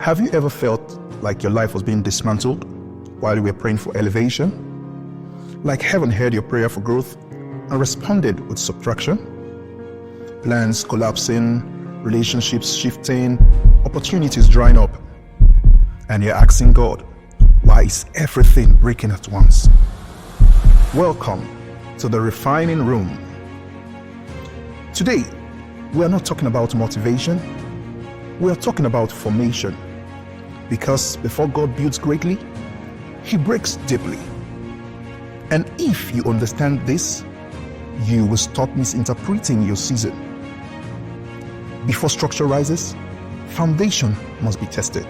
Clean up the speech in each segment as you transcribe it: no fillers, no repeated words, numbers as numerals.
Have you ever felt like your life was being dismantled while you were praying for elevation? Like heaven heard your prayer for growth and responded with subtraction? Plans collapsing, relationships shifting, opportunities drying up. And you're asking God, why is everything breaking at once? Welcome to the refining room. Today, we are not talking about motivation. We are talking about formation. Because before God builds greatly, He breaks deeply. And if you understand this, you will stop misinterpreting your season. Before structure rises, foundation must be tested.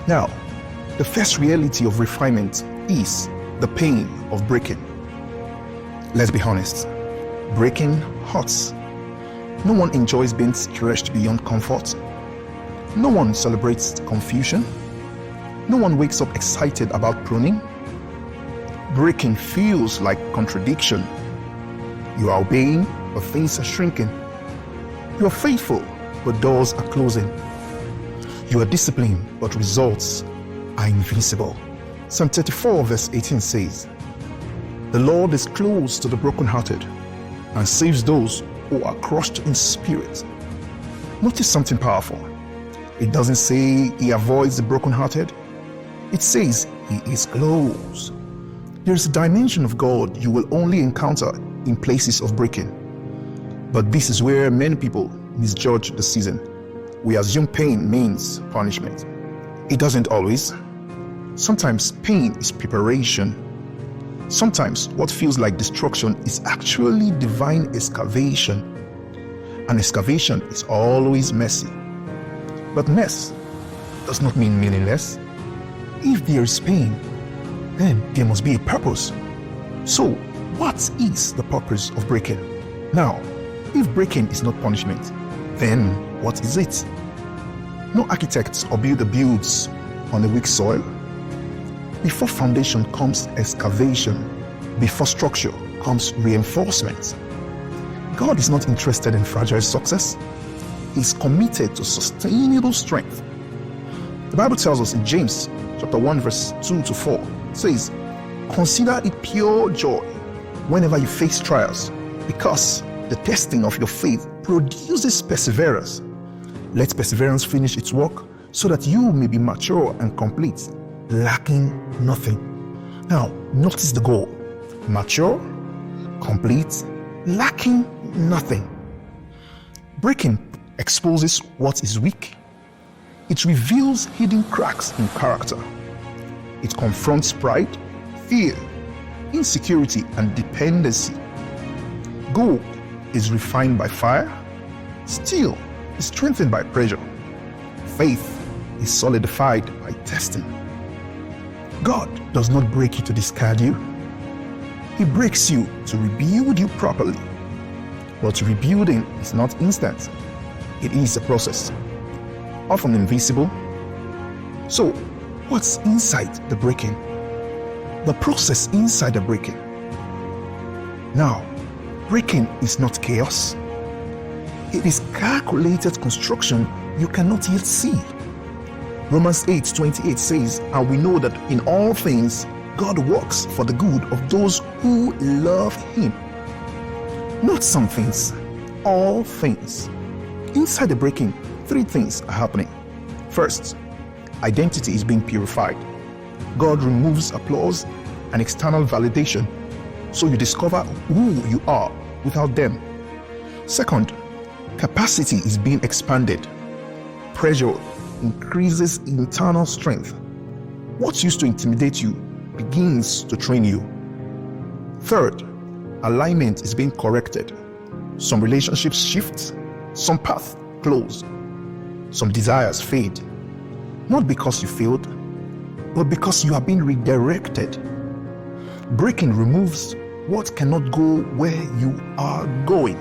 Now, the first reality of refinement is the pain of breaking. Let's be honest, breaking hurts. No one enjoys being stretched beyond comfort. No one celebrates confusion. No one wakes up excited about pruning. Breaking feels like contradiction. You are obeying, but things are shrinking. You are faithful, but doors are closing. You are disciplined, but results are invisible. Psalm 34 verse 18 says, "The Lord is close to the brokenhearted and saves those who are crushed in spirit." Notice something powerful. It doesn't say He avoids the brokenhearted. It says He is close. There's a dimension of God you will only encounter in places of breaking. But this is where many people misjudge the season. We assume pain means punishment. It doesn't always. Sometimes pain is preparation. Sometimes what feels like destruction is actually divine excavation. And excavation is always messy. But mess does not mean meaningless. If there is pain, then there must be a purpose. So, what is the purpose of breaking? Now, if breaking is not punishment, then what is it? No architect or builder builds on a weak soil. Before foundation comes excavation. Before structure comes reinforcement. God is not interested in fragile success. He's committed to sustainable strength. The Bible tells us in James chapter 1 verse 2 to 4, says, "Consider it pure joy whenever you face trials, because the testing of your faith produces perseverance. Let perseverance finish its work, so that you may be mature and complete, lacking nothing." Now, notice the goal. Mature, complete, lacking nothing. Breaking exposes what is weak. It reveals hidden cracks in character. It confronts pride, fear, insecurity, and dependency. Gold is refined by fire. Steel is strengthened by pressure. Faith is solidified by testing. God does not break you to discard you. He breaks you to rebuild you properly. But rebuilding is not instant. It is a process, often invisible. So, what's inside the breaking? The process inside the breaking. Now, breaking is not chaos. It is calculated construction you cannot yet see. Romans 8:28 says, "And we know that in all things God works for the good of those who love Him." Not some things, all things. Inside the breaking, three things are happening. First, identity is being purified. God removes applause and external validation, so you discover who you are without them. Second, capacity is being expanded. Pressure increases internal strength. What used to intimidate you begins to train you. Third, alignment is being corrected. Some relationships shift, some paths close, some desires fade. Not because you failed, but because you are being redirected. Breaking removes what cannot go where you are going.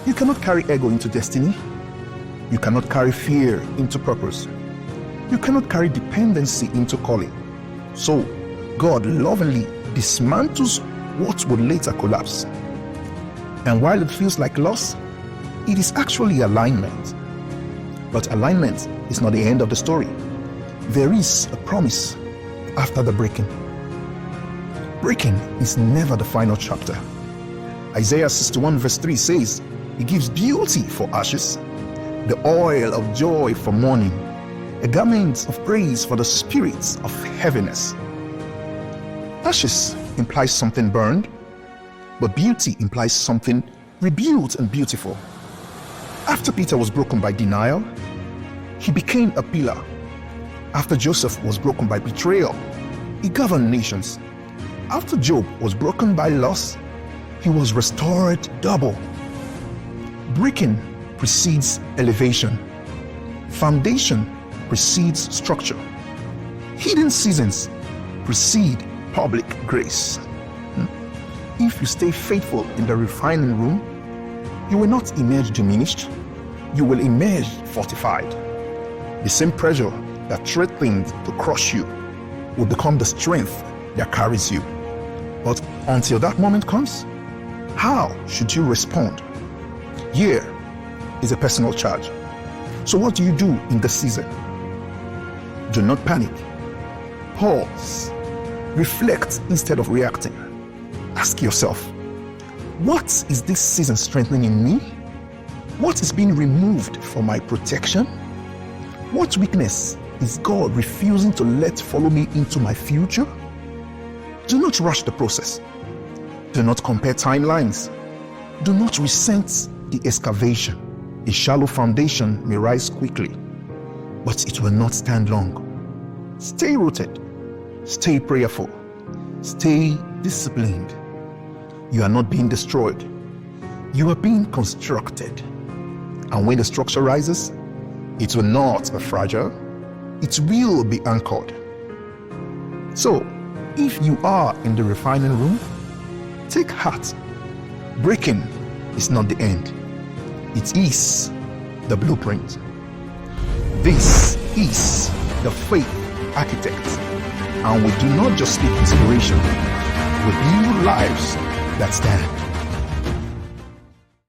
You cannot carry ego into destiny. You cannot carry fear into purpose. You cannot carry dependency into calling. So, God lovingly dismantles what would later collapse. And while it feels like loss, it is actually alignment. But alignment is not the end of the story. There is a promise after the breaking. Breaking is never the final chapter. Isaiah 61 verse 3 says, He gives beauty for ashes, the oil of joy for mourning, a garment of praise for the spirits of heaviness. Ashes implies something burned, but beauty implies something rebuilt and beautiful. After Peter was broken by denial, he became a pillar. After Joseph was broken by betrayal, he governed nations. After Job was broken by loss, he was restored double. Breaking precedes elevation. Foundation precedes structure. Hidden seasons precede public grace. If you stay faithful in the refining room, you will not emerge diminished, you will emerge fortified. The same pressure that threatened to crush you will become the strength that carries you. But until that moment comes, how should you respond? Here is a personal charge. So what do you do in this season? Do not panic. Pause. Reflect instead of reacting. Ask yourself, what is this season strengthening in me? What is being removed for my protection? What weakness is God refusing to let follow me into my future? Do not rush the process. Do not compare timelines. Do not resent the excavation. A shallow foundation may rise quickly, but it will not stand long. Stay rooted. Stay prayerful. Stay disciplined. You are not being destroyed. You are being constructed. And when the structure rises, it will not be fragile. It will be anchored. So, if you are in the refining room, take heart. Breaking is not the end. It is the blueprint. This is the faith architect. And we do not just speak inspiration, we build lives that stand.